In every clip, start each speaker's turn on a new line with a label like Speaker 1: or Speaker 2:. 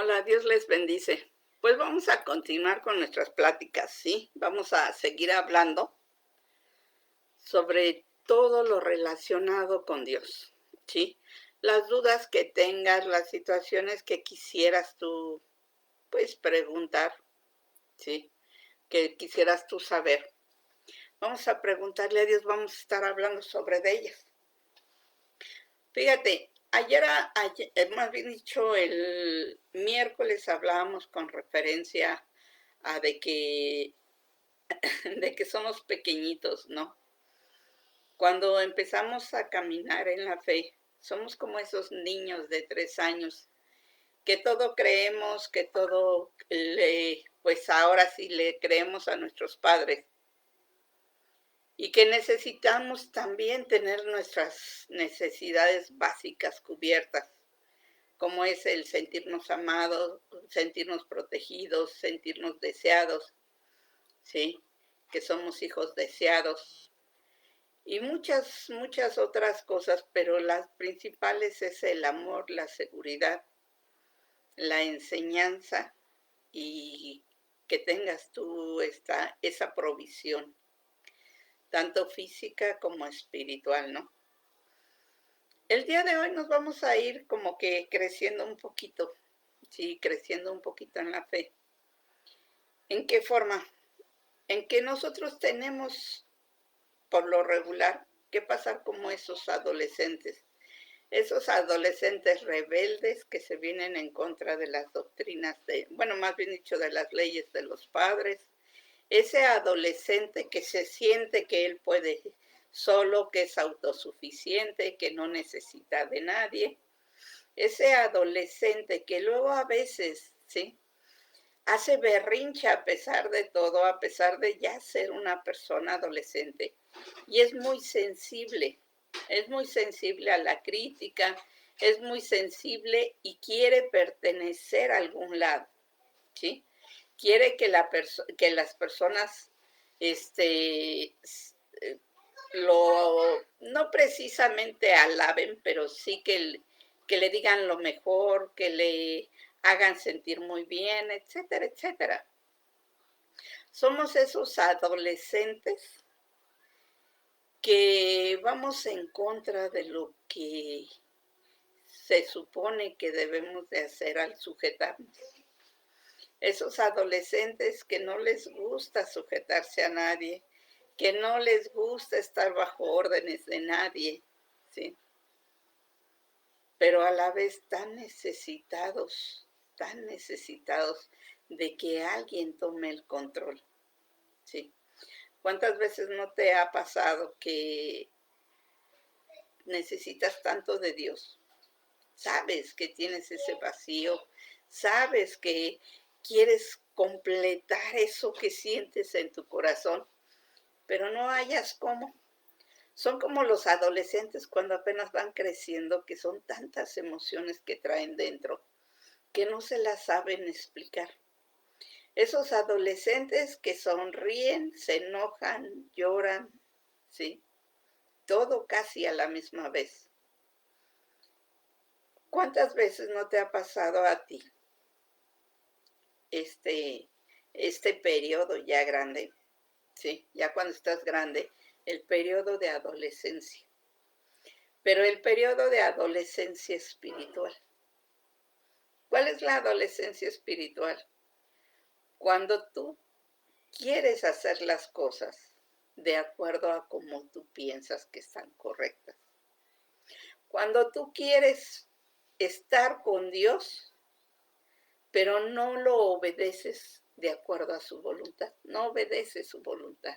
Speaker 1: Hola, Dios les bendice. Pues vamos a continuar con nuestras pláticas, ¿sí? Vamos a seguir hablando sobre todo lo relacionado con Dios, ¿sí? Las dudas que tengas, las situaciones que quisieras tú, pues, preguntar, ¿sí? Que quisieras tú saber. Vamos a preguntarle a Dios, vamos a estar hablando sobre de ellas. Fíjate, más bien dicho, el miércoles hablábamos con referencia a de que somos pequeñitos, ¿no? Cuando empezamos a caminar en la fe, somos como esos niños de 3 años, que todo creemos, que todo pues ahora sí le creemos a nuestros padres y que necesitamos también tener nuestras necesidades básicas cubiertas, como es el sentirnos amados, sentirnos protegidos, sentirnos deseados, ¿sí? Que somos hijos deseados y muchas otras cosas, pero las principales es el amor, la seguridad, la enseñanza y que tengas tú esa provisión, tanto física como espiritual, ¿no? El día de hoy nos vamos a ir como que creciendo un poquito, sí, creciendo un poquito en la fe. ¿En qué forma? En que nosotros tenemos, por lo regular, que pasar como esos adolescentes rebeldes que se vienen en contra de las doctrinas bueno, más bien dicho, de las leyes de los padres, ese adolescente que se siente que él puede solo, que es autosuficiente, que no necesita de nadie, ese adolescente que luego a veces, ¿sí? Hace berrincha a pesar de todo, a pesar de ya ser una persona adolescente, y es muy sensible a la crítica, es muy sensible y quiere pertenecer a algún lado, ¿sí? Quiere que las personas este, no precisamente alaben, pero sí que le digan lo mejor, que le hagan sentir muy bien, etcétera, etcétera. Somos esos adolescentes que vamos en contra de lo que se supone que debemos de hacer al sujetarnos. Esos adolescentes que no les gusta sujetarse a nadie, que no les gusta estar bajo órdenes de nadie, ¿sí? Pero a la vez tan necesitados de que alguien tome el control, ¿sí? ¿Cuántas veces no te ha pasado que necesitas tanto de Dios? Sabes que tienes ese vacío, sabes que quieres completar eso que sientes en tu corazón, pero no hayas cómo. Son como los adolescentes cuando apenas van creciendo, que son tantas emociones que traen dentro, que no se las saben explicar. Esos adolescentes que sonríen, se enojan, lloran, ¿sí? Todo casi a la misma vez. ¿Cuántas veces no te ha pasado a ti este, este periodo ya grande, ¿sí? Ya cuando estás grande, el periodo de adolescencia, pero el periodo de adolescencia espiritual. ¿Cuál es la adolescencia espiritual? Cuando tú quieres hacer las cosas de acuerdo a cómo tú piensas que están correctas. Cuando tú quieres estar con Dios, pero no lo obedeces de acuerdo a su voluntad, no obedeces su voluntad.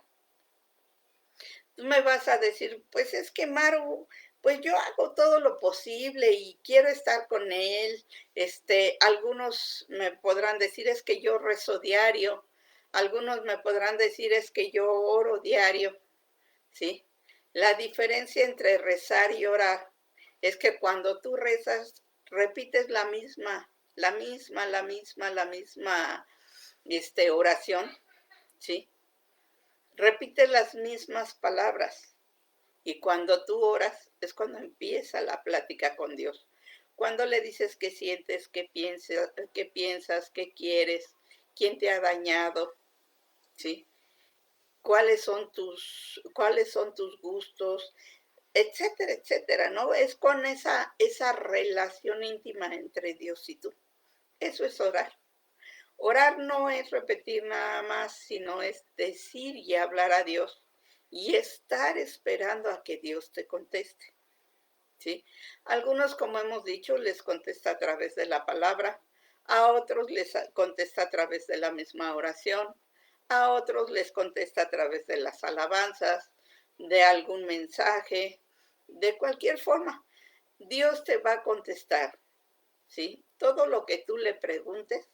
Speaker 1: Tú me vas a decir, pues es que Maru, pues yo hago todo lo posible y quiero estar con él. Algunos me podrán decir es que yo rezo diario, algunos me podrán decir es que yo oro diario, ¿sí? La diferencia entre rezar y orar es que cuando tú rezas, repites la misma oración, ¿sí? Repites las mismas palabras y cuando tú oras es cuando empieza la plática con Dios. Cuando le dices qué sientes, qué piensas, qué quieres, quién te ha dañado, ¿sí? Cuáles son tus gustos, etcétera, etcétera, ¿no? Es con esa relación íntima entre Dios y tú. Eso es orar. Orar no es repetir nada más, sino es decir y hablar a Dios y estar esperando a que Dios te conteste, ¿sí? Algunos, como hemos dicho, les contesta a través de la palabra, a otros les contesta a través de la misma oración, a otros les contesta a través de las alabanzas, de algún mensaje, de cualquier forma. Dios te va a contestar, ¿sí? Todo lo que tú le preguntes,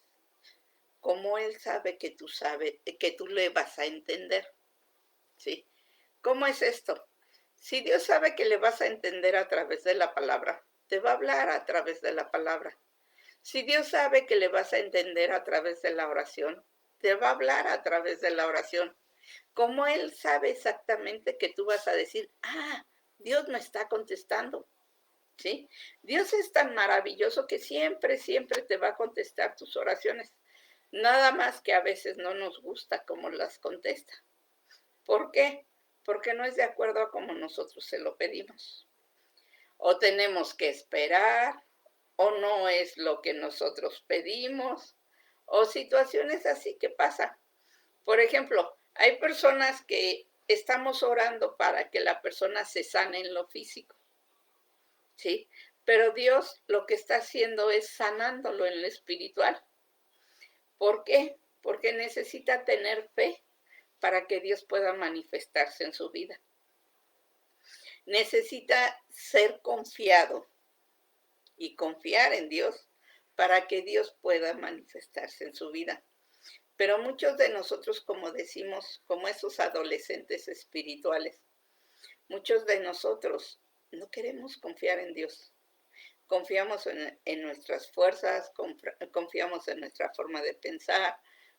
Speaker 1: como Él sabe que tú le vas a entender, ¿sí? ¿Cómo es esto? Si Dios sabe que le vas a entender a través de la palabra, te va a hablar a través de la palabra. Si Dios sabe que le vas a entender a través de la oración, te va a hablar a través de la oración. Como Él sabe exactamente que tú vas a decir, Dios me está contestando, ¿sí? Dios es tan maravilloso que siempre, siempre te va a contestar tus oraciones. Nada más que a veces no nos gusta cómo las contesta. ¿Por qué? Porque no es de acuerdo a como nosotros se lo pedimos. O tenemos que esperar, o no es lo que nosotros pedimos, o situaciones así que pasan. Por ejemplo, hay personas que estamos orando para que la persona se sane en lo físico, ¿sí? Pero Dios lo que está haciendo es sanándolo en lo espiritual. ¿Por qué? Porque necesita tener fe para que Dios pueda manifestarse en su vida. Necesita ser confiado y confiar en Dios para que Dios pueda manifestarse en su vida. Pero muchos de nosotros, como decimos, como esos adolescentes espirituales, muchos de nosotros no queremos confiar en Dios. Confiamos en nuestras fuerzas, confiamos en nuestra forma de pensar,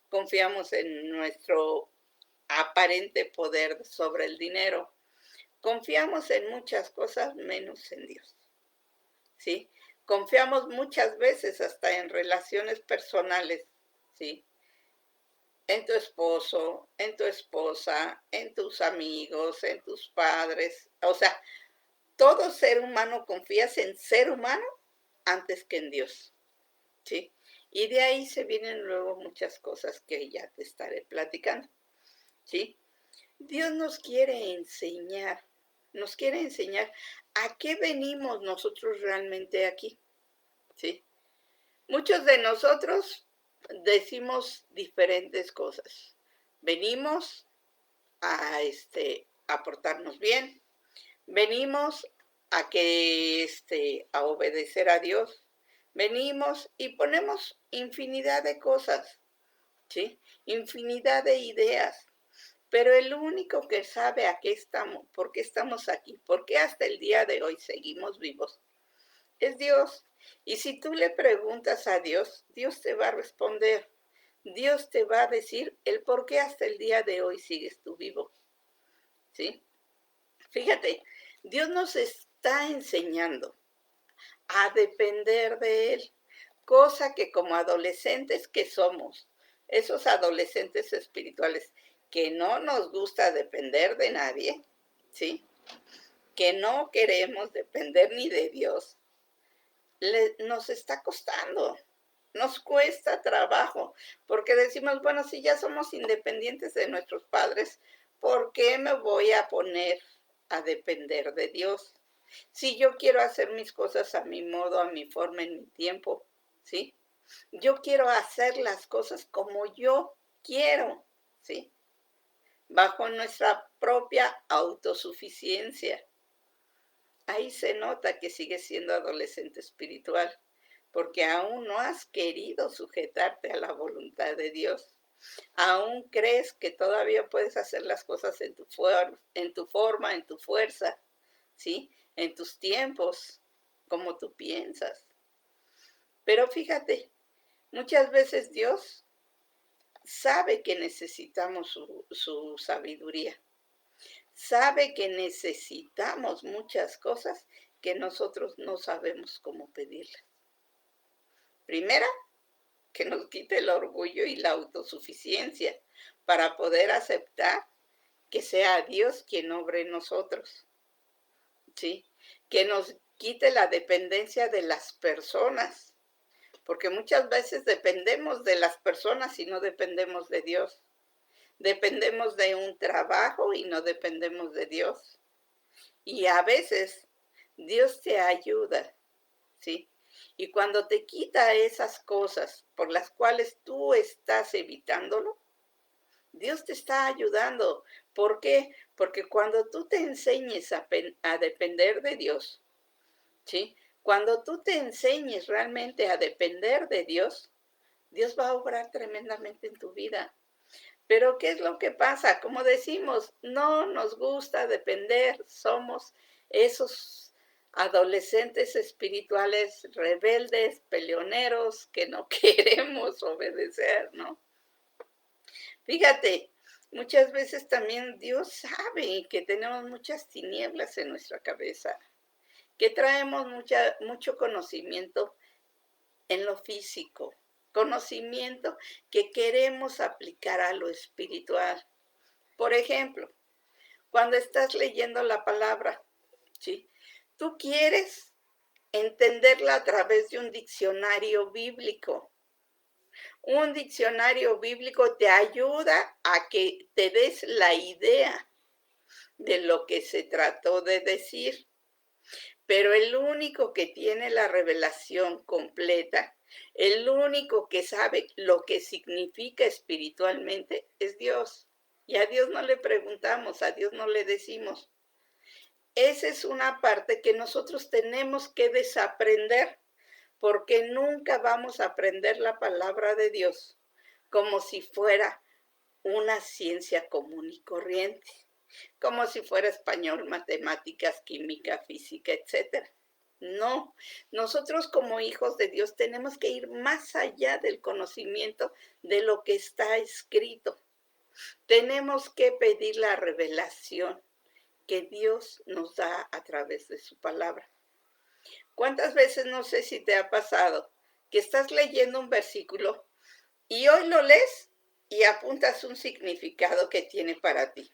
Speaker 1: confiamos en nuestro aparente poder sobre el dinero. Confiamos en muchas cosas menos en Dios, ¿sí? Confiamos muchas veces hasta en relaciones personales, ¿sí? En tu esposo, en tu esposa, en tus amigos, en tus padres. O sea, todo ser humano confías en ser humano antes que en Dios, ¿sí? Y de ahí se vienen luego muchas cosas que ya te estaré platicando, ¿sí? Dios nos quiere enseñar a qué venimos nosotros realmente aquí, ¿sí? Muchos de nosotros decimos diferentes cosas. Venimos a portarnos bien, venimos a obedecer a Dios, venimos y ponemos infinidad de cosas, ¿sí? Infinidad de ideas. Pero el único que sabe a qué estamos, por qué estamos aquí, por qué hasta el día de hoy seguimos vivos, es Dios. Y si tú le preguntas a Dios, Dios te va a responder. Dios te va a decir el por qué hasta el día de hoy sigues tú vivo, ¿sí? Fíjate, Dios nos está enseñando a depender de Él, cosa que como adolescentes que somos, esos adolescentes espirituales, que no nos gusta depender de nadie, ¿sí? Que no queremos depender ni de Dios, nos está costando, nos cuesta trabajo, porque decimos, bueno, si ya somos independientes de nuestros padres, ¿por qué me voy a poner a depender de Dios? Si yo quiero hacer mis cosas a mi modo, a mi forma, en mi tiempo, ¿sí? Yo quiero hacer las cosas como yo quiero, ¿sí? Bajo nuestra propia autosuficiencia. Ahí se nota que sigues siendo adolescente espiritual, porque aún no has querido sujetarte a la voluntad de Dios. Aún crees que todavía puedes hacer las cosas en tu forma, en tu fuerza, ¿sí? En tus tiempos, como tú piensas. Pero fíjate, muchas veces Dios sabe que necesitamos su sabiduría, sabe que necesitamos muchas cosas que nosotros no sabemos cómo pedirla. Primera, que nos quite el orgullo y la autosuficiencia para poder aceptar que sea Dios quien obre en nosotros, ¿sí? Que nos quite la dependencia de las personas, porque muchas veces dependemos de las personas y no dependemos de Dios. Dependemos de un trabajo y no dependemos de Dios. Y a veces Dios te ayuda, ¿sí? Y cuando te quita esas cosas por las cuales tú estás evitándolo, Dios te está ayudando. ¿Por qué? Porque cuando tú te enseñes a depender de Dios, ¿sí? Cuando tú te enseñes realmente a depender de Dios, Dios va a obrar tremendamente en tu vida. Pero ¿qué es lo que pasa? Como decimos, no nos gusta depender, somos esos adolescentes espirituales rebeldes, peleoneros, que no queremos obedecer, ¿no? Fíjate, muchas veces también Dios sabe que tenemos muchas tinieblas en nuestra cabeza, que traemos mucho conocimiento en lo físico, conocimiento que queremos aplicar a lo espiritual. Por ejemplo, cuando estás leyendo la palabra, ¿sí? Tú quieres entenderla a través de un diccionario bíblico. Un diccionario bíblico te ayuda a que te des la idea de lo que se trató de decir. Pero el único que tiene la revelación completa, el único que sabe lo que significa espiritualmente es Dios. Y a Dios no le preguntamos, a Dios no le decimos. Esa es una parte que nosotros tenemos que desaprender, porque nunca vamos a aprender la palabra de Dios como si fuera una ciencia común y corriente, como si fuera español, matemáticas, química, física, etc. No, nosotros como hijos de Dios tenemos que ir más allá del conocimiento de lo que está escrito. Tenemos que pedir la revelación que Dios nos da a través de su palabra. ¿Cuántas veces, no sé si te ha pasado, que estás leyendo un versículo y hoy lo lees y apuntas un significado que tiene para ti?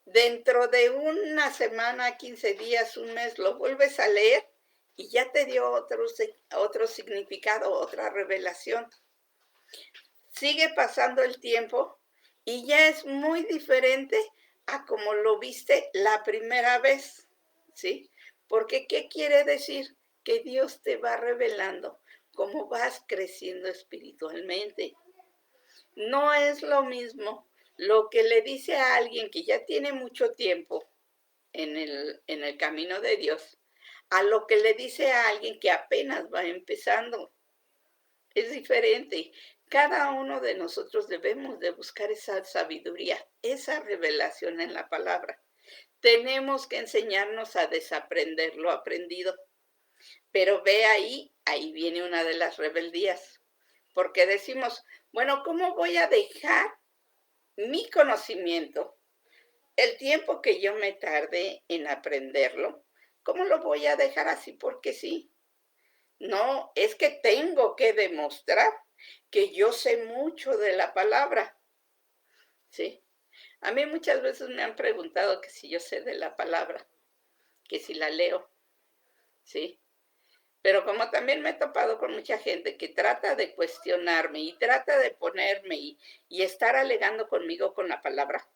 Speaker 1: Dentro de una semana, 15 días, un mes, lo vuelves a leer y ya te dio otro significado, otra revelación. Sigue pasando el tiempo y ya es muy diferente a como lo viste la primera vez, ¿sí? Porque ¿qué quiere decir? Que Dios te va revelando cómo vas creciendo espiritualmente. No es lo mismo lo que le dice a alguien que ya tiene mucho tiempo en el camino de Dios, a lo que le dice a alguien que apenas va empezando. Es diferente. Cada uno de nosotros debemos de buscar esa sabiduría, esa revelación en la palabra. Tenemos que enseñarnos a desaprender lo aprendido. Pero ve ahí viene una de las rebeldías. Porque decimos, bueno, ¿cómo voy a dejar mi conocimiento, el tiempo que yo me tardé en aprenderlo? ¿Cómo lo voy a dejar así porque sí? No, es que tengo que demostrar que yo sé mucho de la palabra, ¿sí? A mí muchas veces me han preguntado que si yo sé de la palabra, que si la leo, ¿sí? Pero como también me he topado con mucha gente que trata de cuestionarme y trata de ponerme y estar alegando conmigo con la palabra,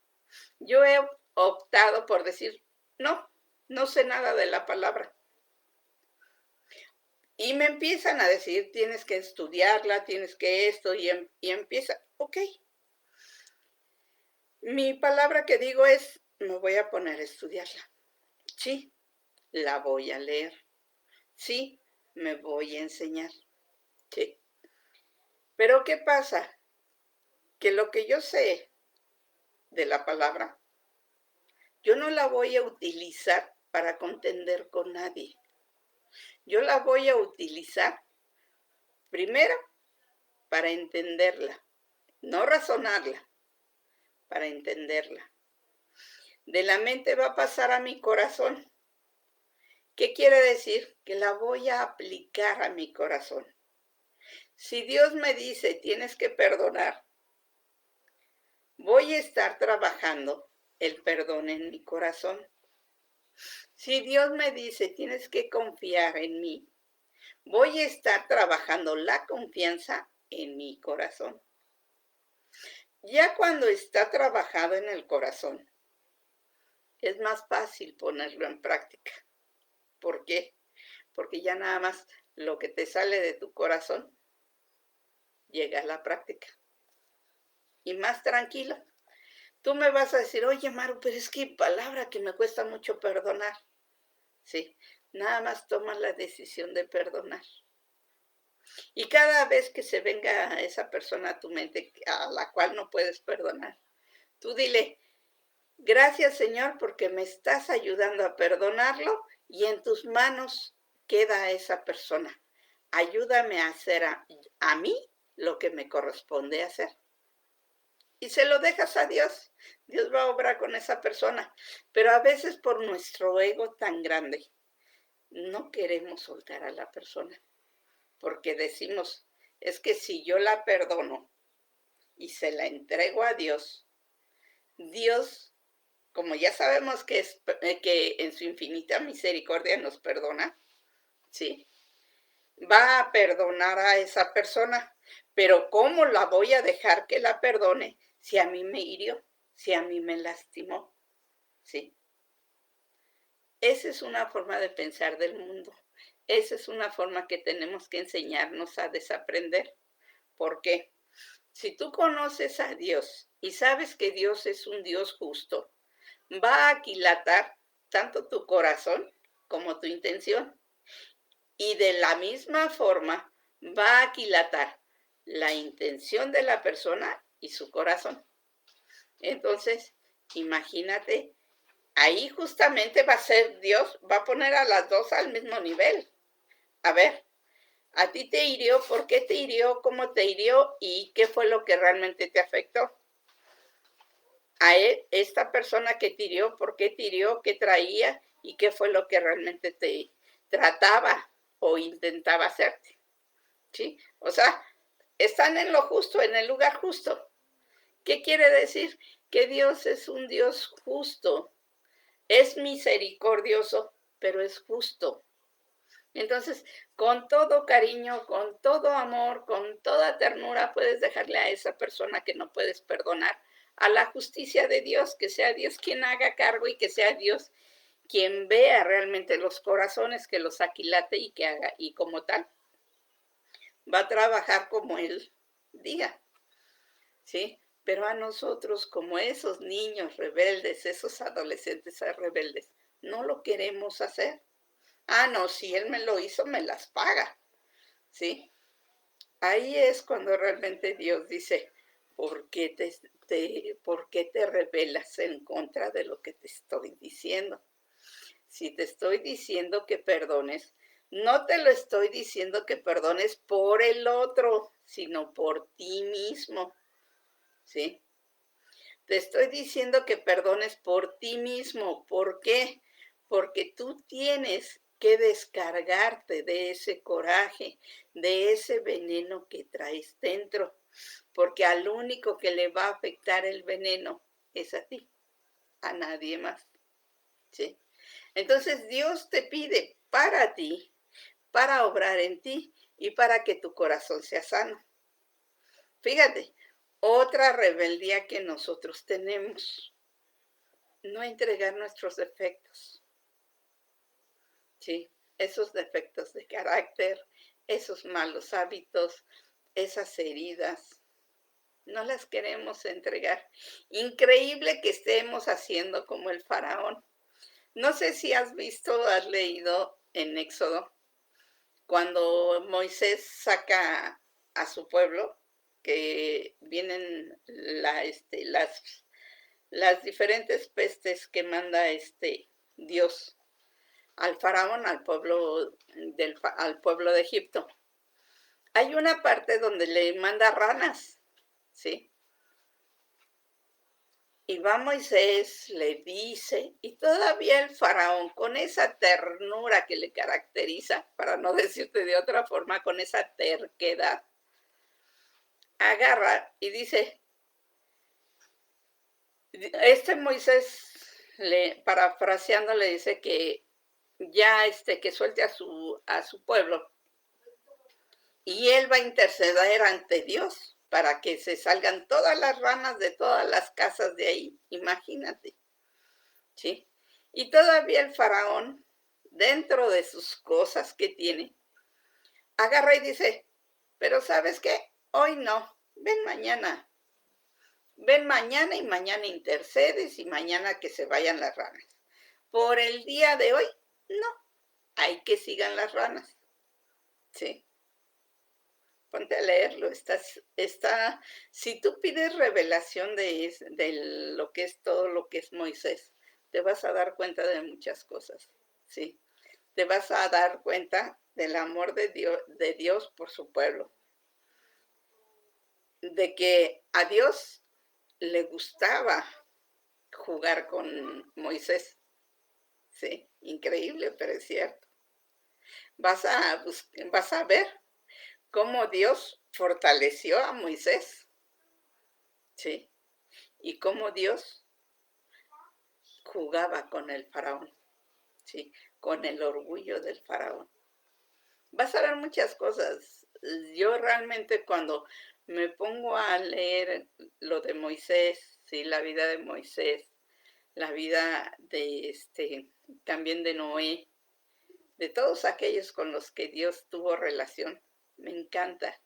Speaker 1: yo he optado por decir, no, no sé nada de la palabra. Y me empiezan a decir, tienes que estudiarla, tienes que esto, y empieza, ok. Mi palabra que digo es, me voy a poner a estudiarla. Sí, la voy a leer. Sí, me voy a enseñar. Sí. Pero ¿qué pasa? Que lo que yo sé de la palabra, yo no la voy a utilizar para contender con nadie. Yo la voy a utilizar primero para entenderla, no razonarla, para entenderla. De la mente va a pasar a mi corazón ¿Qué quiere decir? Que la voy a aplicar a mi corazón. Si Dios me dice, tienes que perdonar, voy a estar trabajando el perdón en mi corazón. Si Dios me dice, tienes que confiar en mí, voy a estar trabajando la confianza en mi corazón. Ya cuando está trabajado en el corazón, es más fácil ponerlo en práctica. ¿Por qué? Porque ya nada más lo que te sale de tu corazón llega a la práctica. Y más tranquilo. Tú me vas a decir, oye, Maru, pero es que palabra que me cuesta mucho perdonar. Sí, nada más tomas la decisión de perdonar. Y cada vez que se venga esa persona a tu mente a la cual no puedes perdonar, tú dile, gracias Señor porque me estás ayudando a perdonarlo y en tus manos queda esa persona. Ayúdame a hacer a mí lo que me corresponde hacer. Y se lo dejas a Dios. Dios va a obrar con esa persona. Pero a veces por nuestro ego tan grande, no queremos soltar a la persona. Porque decimos, es que si yo la perdono y se la entrego a Dios, Dios, como ya sabemos que en su infinita misericordia nos perdona, ¿sí? Va a perdonar a esa persona. Pero ¿cómo la voy a dejar que la perdone si a mí me hirió, si a mí me lastimó? ¿Sí? Esa es una forma de pensar del mundo. Esa es una forma que tenemos que enseñarnos a desaprender. ¿Por qué? Si tú conoces a Dios y sabes que Dios es un Dios justo, va a aquilatar tanto tu corazón como tu intención. Y de la misma forma va a aquilatar la intención de la persona y su corazón. Entonces, imagínate, ahí justamente va a ser Dios, va a poner a las dos al mismo nivel. A ver, a ti te hirió, ¿por qué te hirió? ¿Cómo te hirió? ¿Y qué fue lo que realmente te afectó? A él, esta persona que te hirió, ¿por qué te hirió? ¿Qué traía? ¿Y qué fue lo que realmente te trataba o intentaba hacerte? ¿Sí? O sea, están en lo justo, en el lugar justo. ¿Qué quiere decir? Que Dios es un Dios justo, es misericordioso, pero es justo. Entonces, con todo cariño, con todo amor, con toda ternura, puedes dejarle a esa persona que no puedes perdonar a la justicia de Dios, que sea Dios quien haga cargo y que sea Dios quien vea realmente los corazones, que los aquilate y que haga, y como tal, va a trabajar como Él diga, ¿sí? Pero a nosotros, como esos niños rebeldes, esos adolescentes rebeldes, no lo queremos hacer. Ah, no, si Él me lo hizo, me las paga, ¿sí? Ahí es cuando realmente Dios dice, ¿por qué te rebelas en contra de lo que te estoy diciendo? Si te estoy diciendo que perdones, no te lo estoy diciendo que perdones por el otro, sino por ti mismo, ¿sí? Te estoy diciendo que perdones por ti mismo. ¿Por qué? Porque tú tienes que descargarte de ese coraje, de ese veneno que traes dentro, porque al único que le va a afectar el veneno es a ti, a nadie más, ¿sí? Entonces Dios te pide para ti, para obrar en ti y para que tu corazón sea sano. Fíjate, otra rebeldía que nosotros tenemos, no entregar nuestros defectos, ¿sí? Esos defectos de carácter, esos malos hábitos, esas heridas, no las queremos entregar. Increíble que estemos haciendo como el faraón. No sé si has visto, has leído en Éxodo, cuando Moisés saca a su pueblo, que vienen las diferentes pestes que manda Dios al faraón, al pueblo de Egipto. Hay una parte donde le manda ranas, ¿sí? Y va Moisés, le dice, y todavía el faraón, con esa ternura que le caracteriza, para no decirte de otra forma, con esa terquedad, agarra y dice, este Moisés, parafraseando, le dice que ya que suelte a su pueblo, y él va a interceder ante Dios para que se salgan todas las ranas de todas las casas de ahí, imagínate, ¿sí? Y todavía el faraón, dentro de sus cosas que tiene, agarra y dice, pero ¿sabes qué? Hoy no, ven mañana y mañana intercedes y mañana que se vayan las ranas. Por el día de hoy, no, hay que sigan las ranas, ¿sí? Ponte a leerlo, si tú pides revelación de lo que es todo lo que es Moisés, te vas a dar cuenta de muchas cosas, ¿sí? Te vas a dar cuenta del amor de Dios por su pueblo, de que a Dios le gustaba jugar con Moisés, ¿sí? Increíble, pero es cierto. Vas a ver cómo Dios fortaleció a Moisés, ¿sí? Y cómo Dios jugaba con el faraón, ¿sí? Con el orgullo del faraón. Vas a ver muchas cosas. Yo realmente cuando me pongo a leer lo de Moisés, ¿sí? La vida de Moisés, la vida de también de Noé, de todos aquellos con los que Dios tuvo relación, me encanta,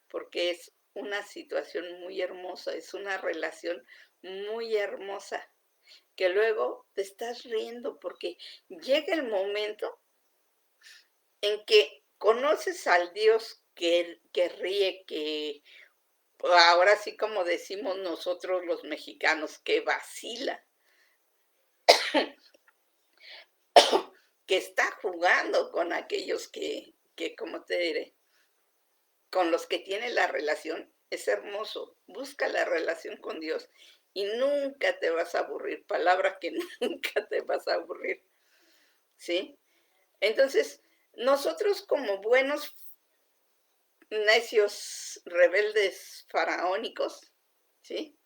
Speaker 1: porque es una situación muy hermosa, es una relación muy hermosa, que luego te estás riendo porque llega el momento en que conoces al Dios que ríe, que ahora sí como decimos nosotros los mexicanos, que vacila, que está jugando con aquellos como te diré, con los que tiene la relación. Es hermoso, busca la relación con Dios y nunca te vas a aburrir, palabra que nunca te vas a aburrir, ¿sí? Entonces, nosotros como buenos necios, rebeldes, faraónicos, ¿sí?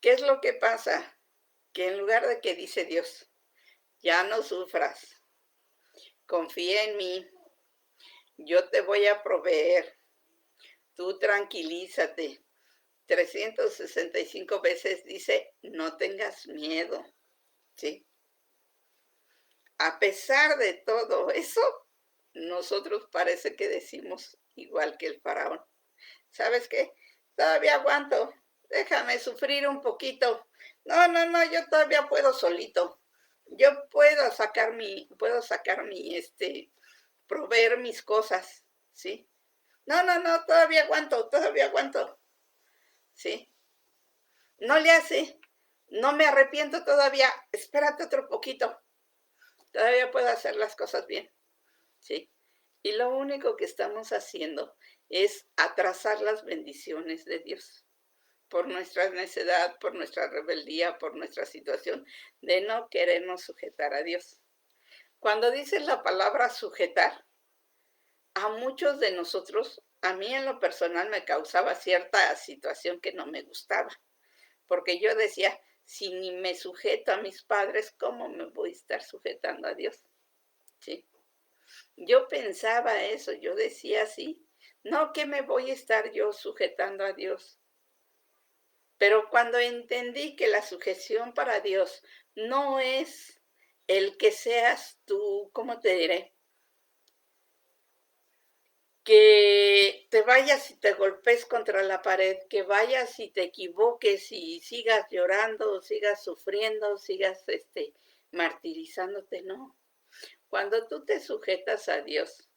Speaker 1: ¿Qué es lo que pasa? Que en lugar de que dice Dios, ya no sufras, confía en mí, yo te voy a proveer, tú tranquilízate. 365 veces dice, no tengas miedo, ¿sí? A pesar de todo eso, nosotros parece que decimos igual que el faraón. ¿Sabes qué? Todavía aguanto, déjame sufrir un poquito. No, no, no, yo todavía puedo solito. Yo puedo sacar proveer mis cosas, ¿sí? No, no, no, todavía aguanto, ¿sí? No le hace, no me arrepiento todavía, espérate otro poquito, todavía puedo hacer las cosas bien, ¿sí? Y lo único que estamos haciendo es atrasar las bendiciones de Dios por nuestra necedad, por nuestra rebeldía, por nuestra situación de no querernos sujetar a Dios. Cuando dice la palabra sujetar, a muchos de nosotros, a mí en lo personal me causaba cierta situación que no me gustaba, porque yo decía, si ni me sujeto a mis padres, ¿cómo me voy a estar sujetando a Dios? ¿Sí? Yo pensaba eso, yo decía así, no que me voy a estar yo sujetando a Dios. Pero cuando entendí que la sujeción para Dios no es el que seas tú, ¿cómo te diré? Que te vayas y te golpes contra la pared, que vayas y te equivoques y sigas llorando, sigas sufriendo, sigas martirizándote, no. Cuando tú te sujetas a Dios,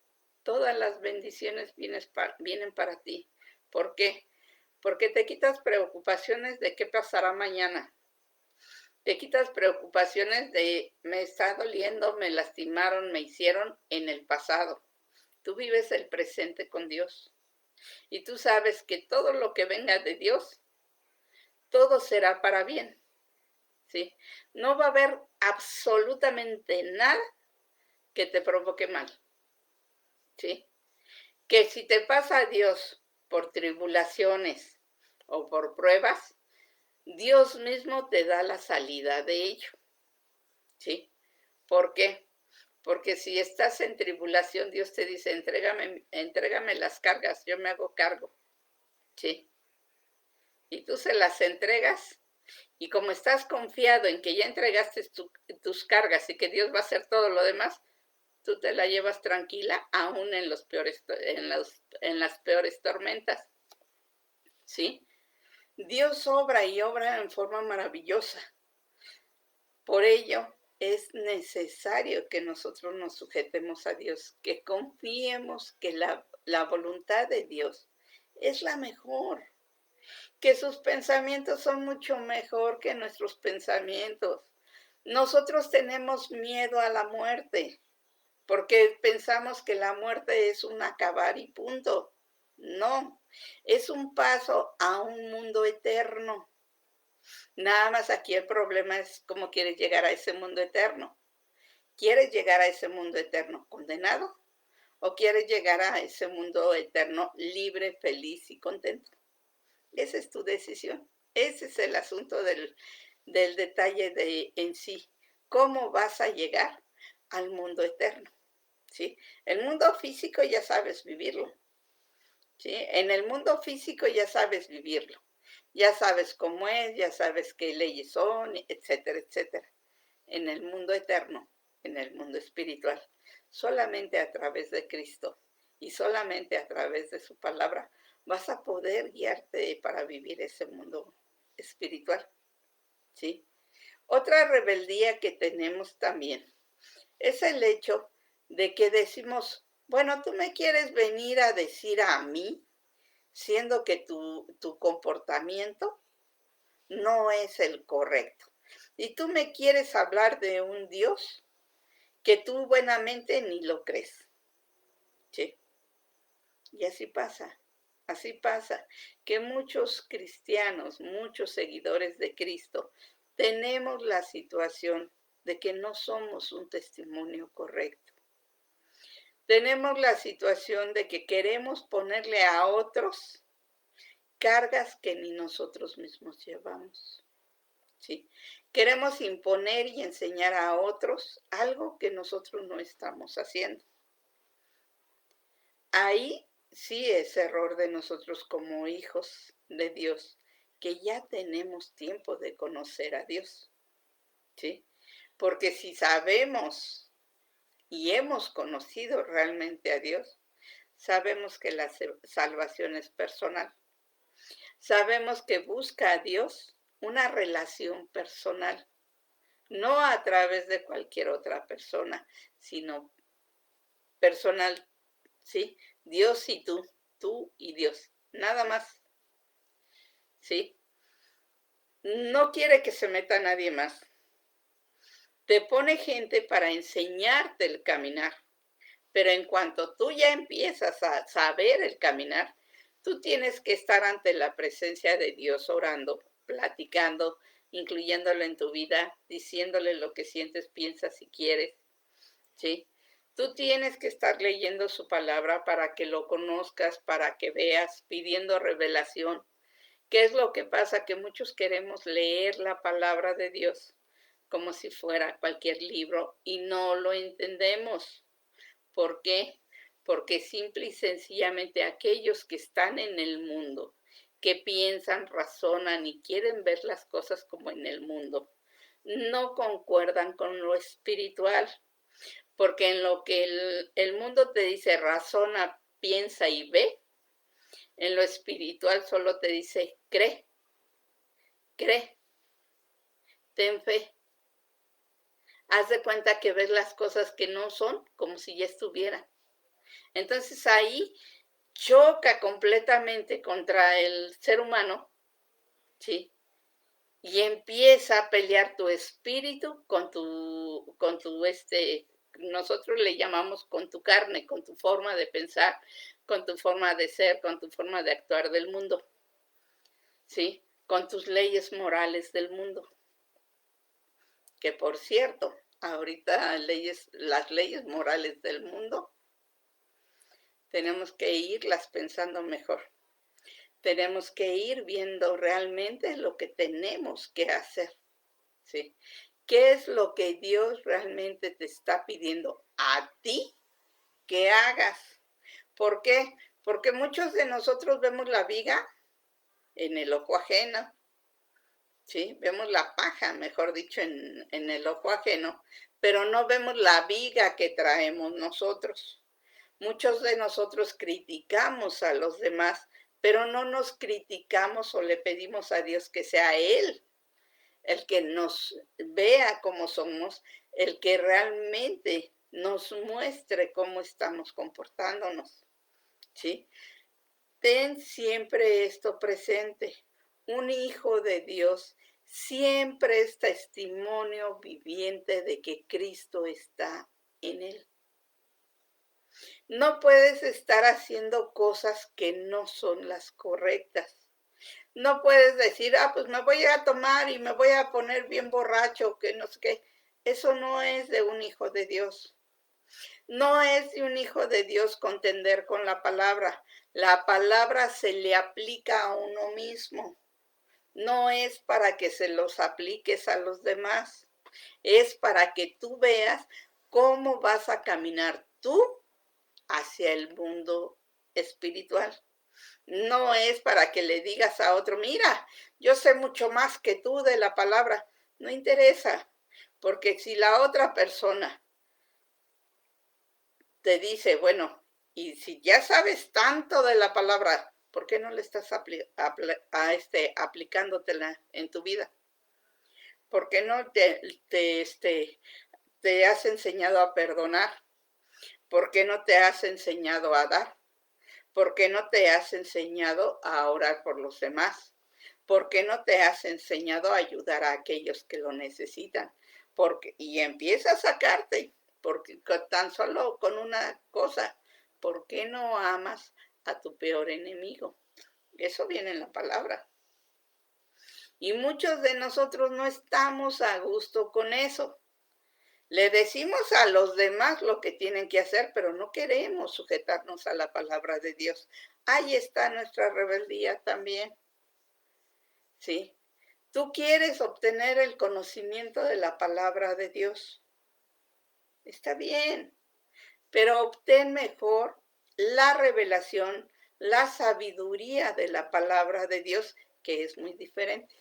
Speaker 1: todas las bendiciones vienen para ti. ¿Por qué? Porque te quitas preocupaciones de qué pasará mañana. Te quitas preocupaciones de me está doliendo, me lastimaron, me hicieron en el pasado. Tú vives el presente con Dios. Y tú sabes que todo lo que venga de Dios, todo será para bien. ¿sí? No va a haber absolutamente nada que te provoque mal, ¿sí? Que si te pasa a Dios por tribulaciones o por pruebas, Dios mismo te da la salida de ello, ¿sí? ¿Por qué? Porque si estás en tribulación, Dios te dice, entrégame las cargas, yo me hago cargo, ¿sí? Y tú se las entregas y como estás confiado en que ya entregaste tus cargas y que Dios va a hacer todo lo demás, tú te la llevas tranquila aún en las peores tormentas, ¿sí? Dios obra y obra en forma maravillosa. Por ello, es necesario que nosotros nos sujetemos a Dios, que confiemos que la voluntad de Dios es la mejor, que sus pensamientos son mucho mejor que nuestros pensamientos. Nosotros tenemos miedo a la muerte porque pensamos que la muerte es un acabar y punto. No, es un paso a un mundo eterno. Nada más aquí el problema es cómo quieres llegar a ese mundo eterno. ¿Quieres llegar a ese mundo eterno condenado? ¿O quieres llegar a ese mundo eterno libre, feliz y contento? Esa es tu decisión. Ese es el asunto del detalle en sí. ¿Cómo vas a llegar al mundo eterno? ¿Sí? El mundo físico ya sabes vivirlo. ¿Sí? En el mundo físico ya sabes vivirlo. Ya sabes cómo es, ya sabes qué leyes son, etcétera, etcétera. En el mundo eterno, en el mundo espiritual, solamente a través de Cristo y solamente a través de su palabra vas a poder guiarte para vivir ese mundo espiritual, ¿sí? Otra rebeldía que tenemos también es el hecho de que decimos, bueno, tú me quieres venir a decir a mí, siendo que tu comportamiento no es el correcto. Y tú me quieres hablar de un Dios que tú buenamente ni lo crees. ¿Sí? Y así pasa, que muchos cristianos, muchos seguidores de Cristo, tenemos la situación de que no somos un testimonio correcto. Tenemos la situación de que queremos ponerle a otros cargas que ni nosotros mismos llevamos. ¿Sí? Queremos imponer y enseñar a otros algo que nosotros no estamos haciendo. Ahí sí es error de nosotros como hijos de Dios, que ya tenemos tiempo de conocer a Dios, ¿sí? Porque si sabemos y hemos conocido realmente a Dios, sabemos que la salvación es personal. Sabemos que busca a Dios una relación personal, no a través de cualquier otra persona, sino personal, ¿sí? Dios y tú y Dios, nada más, ¿sí? No quiere que se meta nadie más. Te pone gente para enseñarte el caminar, pero en cuanto tú ya empiezas a saber el caminar, tú tienes que estar ante la presencia de Dios orando, platicando, incluyéndolo en tu vida, diciéndole lo que sientes, piensas y quieres, ¿sí? Tú tienes que estar leyendo su palabra para que lo conozcas, para que veas, pidiendo revelación. ¿Qué es lo que pasa? Que muchos queremos leer la palabra de Dios como si fuera cualquier libro y no lo entendemos. ¿Por qué? Porque simple y sencillamente aquellos que están en el mundo, que piensan, razonan y quieren ver las cosas como en el mundo, no concuerdan con lo espiritual, porque en lo que el mundo te dice razona, piensa y ve, en lo espiritual solo te dice cree, cree, ten fe. Haz de cuenta que ves las cosas que no son como si ya estuvieran. Entonces ahí choca completamente contra el ser humano, ¿sí? Y empieza a pelear tu espíritu nosotros le llamamos con tu carne, con tu forma de pensar, con tu forma de ser, con tu forma de actuar del mundo, ¿sí? Con tus leyes morales del mundo. que por cierto, ahorita las leyes morales del mundo, tenemos que irlas pensando mejor. Tenemos que ir viendo realmente lo que tenemos que hacer, ¿sí? ¿Qué es lo que Dios realmente te está pidiendo a ti que hagas? ¿Por qué? Porque muchos de nosotros vemos la viga en el ojo ajeno, ¿sí? Vemos la paja, mejor dicho, en el ojo ajeno, pero no vemos la viga que traemos nosotros. Muchos de nosotros criticamos a los demás, pero no nos criticamos o le pedimos a Dios que sea Él el que nos vea como somos, el que realmente nos muestre cómo estamos comportándonos, ¿sí? Ten siempre esto presente. Un hijo de Dios siempre es testimonio viviente de que Cristo está en él. No puedes estar haciendo cosas que no son las correctas. No puedes decir, pues me voy a tomar y me voy a poner bien borracho, que no sé qué. Eso no es de un hijo de Dios. No es de un hijo de Dios contender con la palabra. La palabra se le aplica a uno mismo. No es para que se los apliques a los demás. Es para que tú veas cómo vas a caminar tú hacia el mundo espiritual. No es para que le digas a otro, mira, yo sé mucho más que tú de la palabra. No interesa, porque si la otra persona te dice, bueno, y si ya sabes tanto de la palabra, ¿por qué no le estás aplicándotela en tu vida? ¿Por qué no te has enseñado a perdonar? ¿Por qué no te has enseñado a dar? ¿Por qué no te has enseñado a orar por los demás? ¿Por qué no te has enseñado a ayudar a aquellos que lo necesitan? Y empieza a sacarte, porque tan solo con una cosa, ¿por qué no amas a tu peor enemigo? Eso viene en la palabra. Y muchos de nosotros no estamos a gusto con eso. Le decimos a los demás lo que tienen que hacer, pero no queremos sujetarnos a la palabra de Dios. Ahí está nuestra rebeldía también. ¿Sí? Tú quieres obtener el conocimiento de la palabra de Dios. Está bien, pero obtén mejor la revelación, la sabiduría de la palabra de Dios, que es muy diferente.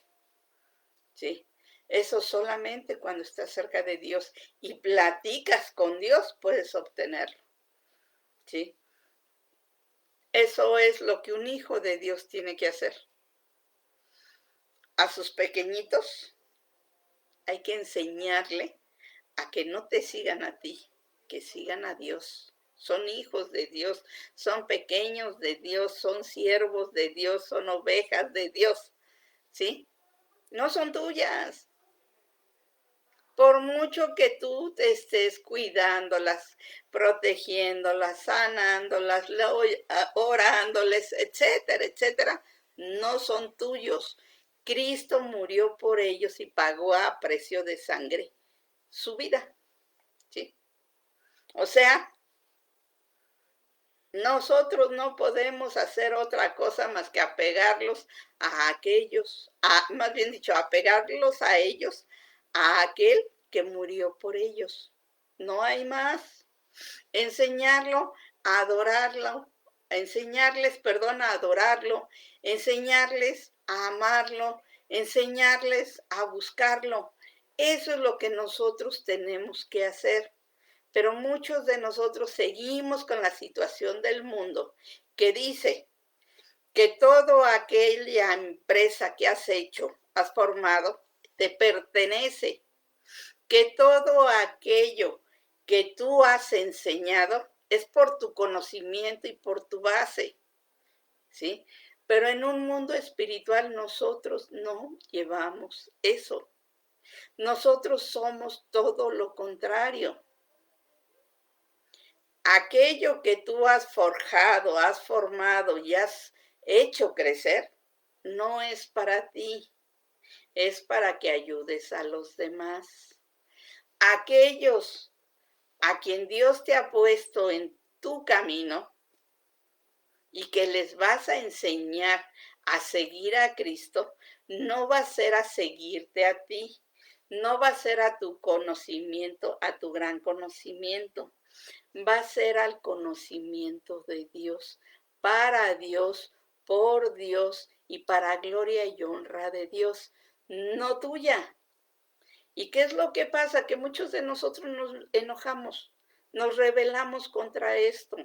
Speaker 1: ¿Sí? Eso solamente cuando estás cerca de Dios y platicas con Dios puedes obtenerlo. ¿Sí? Eso es lo que un hijo de Dios tiene que hacer. A sus pequeñitos hay que enseñarle a que no te sigan a ti, que sigan a Dios. Son hijos de Dios, son pequeños de Dios, son siervos de Dios, son ovejas de Dios. ¿Sí? No son tuyas. Por mucho que tú te estés cuidándolas, protegiéndolas, sanándolas, orándoles, etcétera, etcétera, no son tuyos. Cristo murió por ellos y pagó a precio de sangre su vida. ¿Sí? O sea, nosotros no podemos hacer otra cosa más que apegarlos a aquellos, más bien dicho, apegarlos a ellos, a aquel que murió por ellos. No hay más. Enseñarlo a adorarlo, a adorarlo, enseñarles a amarlo, enseñarles a buscarlo. Eso es lo que nosotros tenemos que hacer. Pero muchos de nosotros seguimos con la situación del mundo que dice que toda aquella empresa que has hecho, has formado, te pertenece, que todo aquello que tú has enseñado es por tu conocimiento y por tu base, ¿sí? Pero en un mundo espiritual nosotros no llevamos eso. Nosotros somos todo lo contrario. Aquello que tú has forjado, has formado y has hecho crecer, no es para ti, es para que ayudes a los demás. aquellos a quien Dios te ha puesto en tu camino y que les vas a enseñar a seguir a Cristo, no va a ser a seguirte a ti, no va a ser a tu conocimiento, a tu gran conocimiento, va a ser al conocimiento de Dios, para Dios, por Dios y para gloria y honra de Dios, no tuya. ¿Y qué es lo que pasa? Que muchos de nosotros nos enojamos, nos rebelamos contra esto.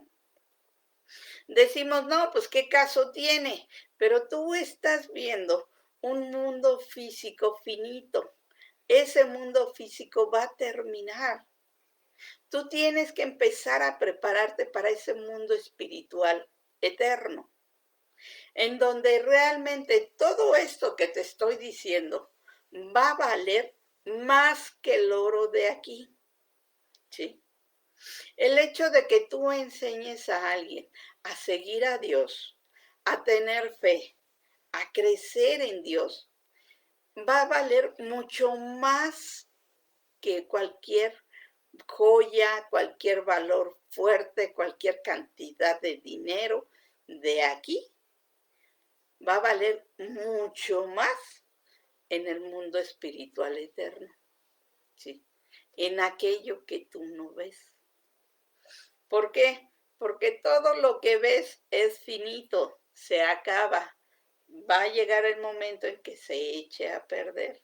Speaker 1: Decimos, no, pues qué caso tiene, pero tú estás viendo un mundo físico finito. Ese mundo físico va a terminar. Tú tienes que empezar a prepararte para ese mundo espiritual eterno, en donde realmente todo esto que te estoy diciendo va a valer más que el oro de aquí, ¿sí? El hecho de que tú enseñes a alguien a seguir a Dios, a tener fe, a crecer en Dios, va a valer mucho más que cualquier joya, cualquier valor fuerte, cualquier cantidad de dinero de aquí, va a valer mucho más en el mundo espiritual eterno, ¿sí? En aquello que tú no ves. ¿Por qué? Porque todo lo que ves es finito, se acaba. Va a llegar el momento en que se eche a perder,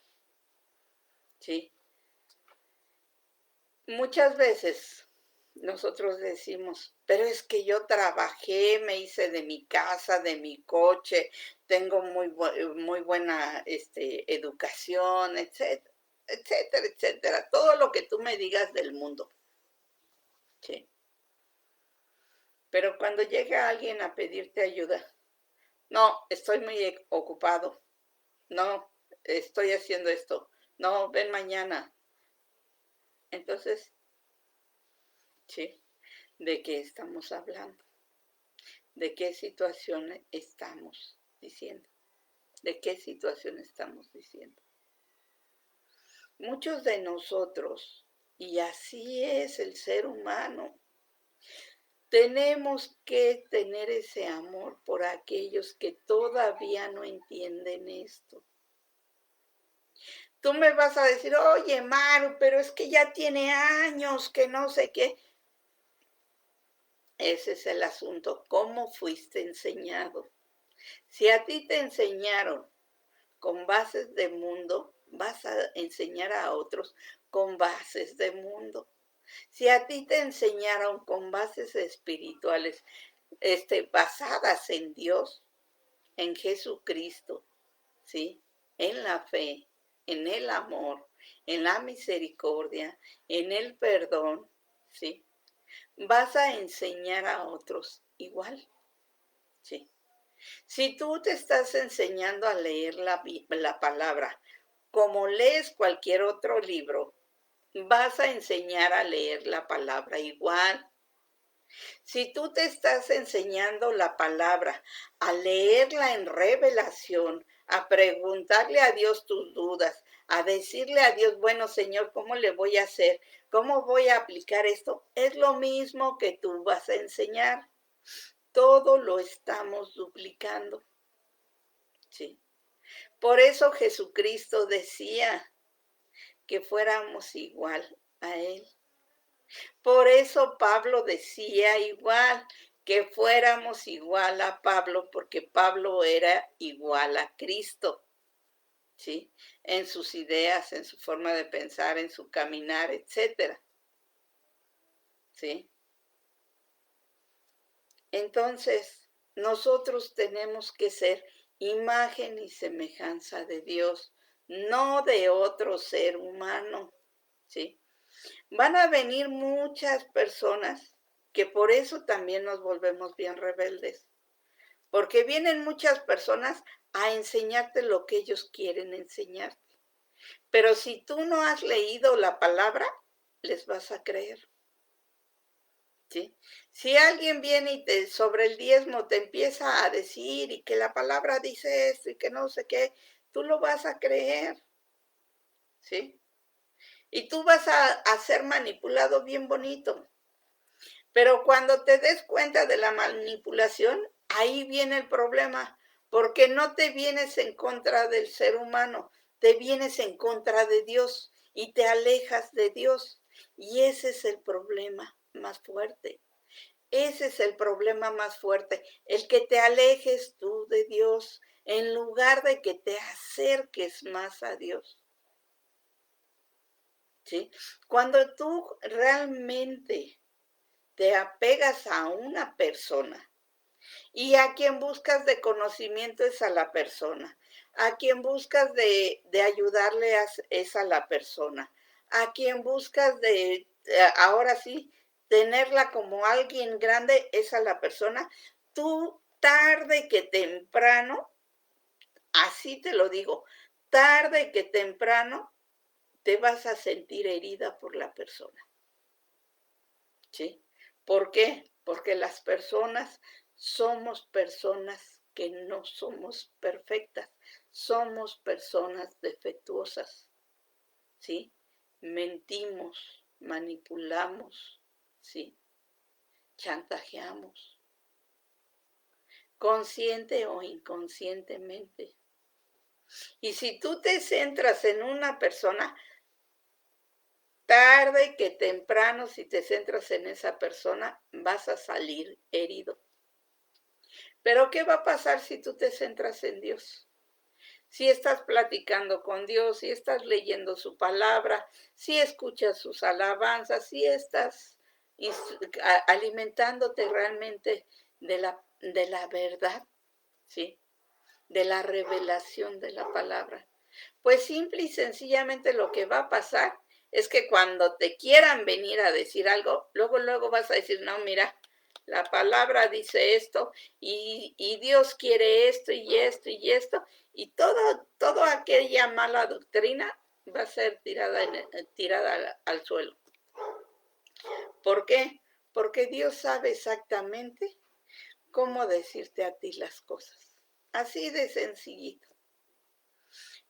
Speaker 1: ¿sí? Muchas veces nosotros decimos, pero es que yo trabajé, me hice de mi casa, de mi coche, tengo muy buena educación, etcétera, etcétera, etcétera. Todo lo que tú me digas del mundo, ¿sí? Pero cuando llega alguien a pedirte ayuda, no, estoy muy ocupado, no, estoy haciendo esto, no, ven mañana. Entonces, ¿sí? ¿De qué estamos hablando? ¿De qué situación estamos diciendo? ¿De qué situación estamos diciendo? Muchos de nosotros, y así es el ser humano, tenemos que tener ese amor por aquellos que todavía no entienden esto. Tú me vas a decir, oye, Maru, pero es que ya tiene años que no sé qué. Ese es el asunto, ¿cómo fuiste enseñado? Si a ti te enseñaron con bases de mundo, vas a enseñar a otros con bases de mundo. Si a ti te enseñaron con bases espirituales, basadas en Dios, en Jesucristo, ¿sí? En la fe, en el amor, en la misericordia, en el perdón, ¿sí? Vas a enseñar a otros igual, ¿sí? Si tú te estás enseñando a leer la palabra como lees cualquier otro libro, vas a enseñar a leer la palabra igual. Si tú te estás enseñando la palabra a leerla en revelación, a preguntarle a Dios tus dudas, a decirle a Dios, bueno, Señor, ¿cómo le voy a hacer? ¿Cómo voy a aplicar esto? Es lo mismo que tú vas a enseñar. Todo lo estamos duplicando, ¿sí? Por eso Jesucristo decía que fuéramos igual a Él. Por eso Pablo decía igual, que fuéramos igual a Pablo, porque Pablo era igual a Cristo, ¿sí? En sus ideas, en su forma de pensar, en su caminar, etcétera, ¿sí? Entonces, nosotros tenemos que ser imagen y semejanza de Dios, no de otro ser humano, ¿sí? Van a venir muchas personas que por eso también nos volvemos bien rebeldes, porque vienen muchas personas a enseñarte lo que ellos quieren enseñarte. Pero si tú no has leído la palabra, les vas a creer, ¿sí? Si alguien viene y sobre el diezmo te empieza a decir y que la palabra dice esto y que no sé qué, tú lo vas a creer, ¿sí? Y tú vas a ser manipulado bien bonito. Pero cuando te des cuenta de la manipulación, ahí viene el problema, porque no te vienes en contra del ser humano, te vienes en contra de Dios y te alejas de Dios. Y ese es el problema más fuerte. Ese es el problema más fuerte, el que te alejes tú de Dios en lugar de que te acerques más a Dios. ¿Sí? Cuando tú realmente te apegas a una persona y a quien buscas de conocimiento es a la persona, a quien buscas de ayudarle es a la persona, a quien buscas ahora sí, tenerla como alguien grande es a la persona, tú tarde que temprano, así te lo digo, tarde que temprano te vas a sentir herida por la persona. ¿Sí? ¿Por qué? Porque las personas somos personas que no somos perfectas, somos personas defectuosas, ¿sí? Mentimos, manipulamos, ¿sí? Chantajeamos, consciente o inconscientemente. Y si tú te centras en una persona, tarde que temprano, si te centras en esa persona, vas a salir herido. Pero ¿qué va a pasar si tú te centras en Dios? Si estás platicando con Dios, si estás leyendo su palabra, si escuchas sus alabanzas, si estás alimentándote realmente de la verdad, ¿sí? De la revelación de la palabra. Pues simple y sencillamente lo que va a pasar es que cuando te quieran venir a decir algo, luego vas a decir, no, mira, la palabra dice esto y Dios quiere esto y esto y esto, y todo aquella mala doctrina va a ser tirada al suelo. ¿Por qué? Porque Dios sabe exactamente cómo decirte a ti las cosas. Así de sencillito.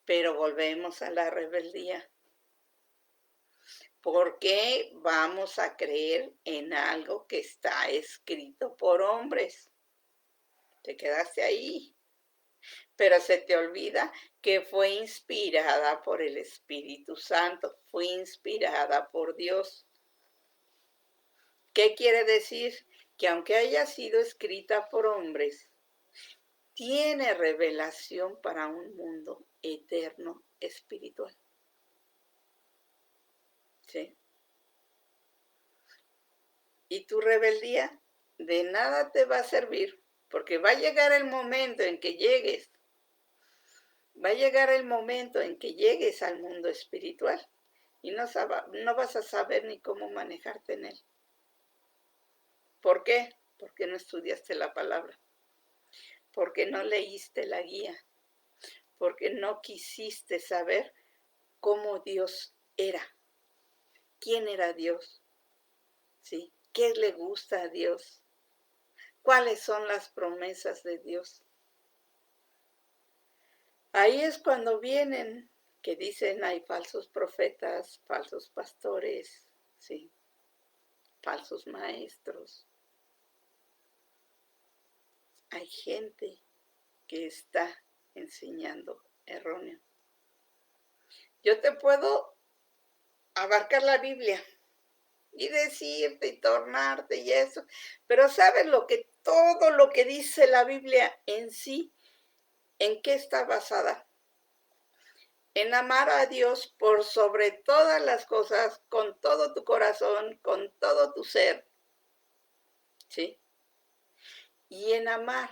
Speaker 1: Pero volvemos a la rebeldía. ¿Por qué vamos a creer en algo que está escrito por hombres? Te quedaste ahí. Pero se te olvida que fue inspirada por el Espíritu Santo, fue inspirada por Dios. ¿Qué quiere decir? Que aunque haya sido escrita por hombres, tiene revelación para un mundo eterno espiritual. ¿Sí? Y tu rebeldía de nada te va a servir, porque va a llegar el momento en que llegues, va a llegar el momento en que llegues al mundo espiritual y no vas a saber ni cómo manejarte en él. ¿Por qué? Porque no estudiaste la palabra, porque no leíste la guía, porque no quisiste saber cómo Dios era, quién era Dios, ¿sí? ¿Qué le gusta a Dios? ¿Cuáles son las promesas de Dios? Ahí es cuando vienen que dicen hay falsos profetas, falsos pastores, sí, falsos maestros. Hay gente que está enseñando erróneo. Yo te puedo abarcar la Biblia y decirte y tornarte y eso, pero ¿sabes todo lo que dice la Biblia en sí, en qué está basada? En amar a Dios por sobre todas las cosas, con todo tu corazón, con todo tu ser, ¿sí? Y en amar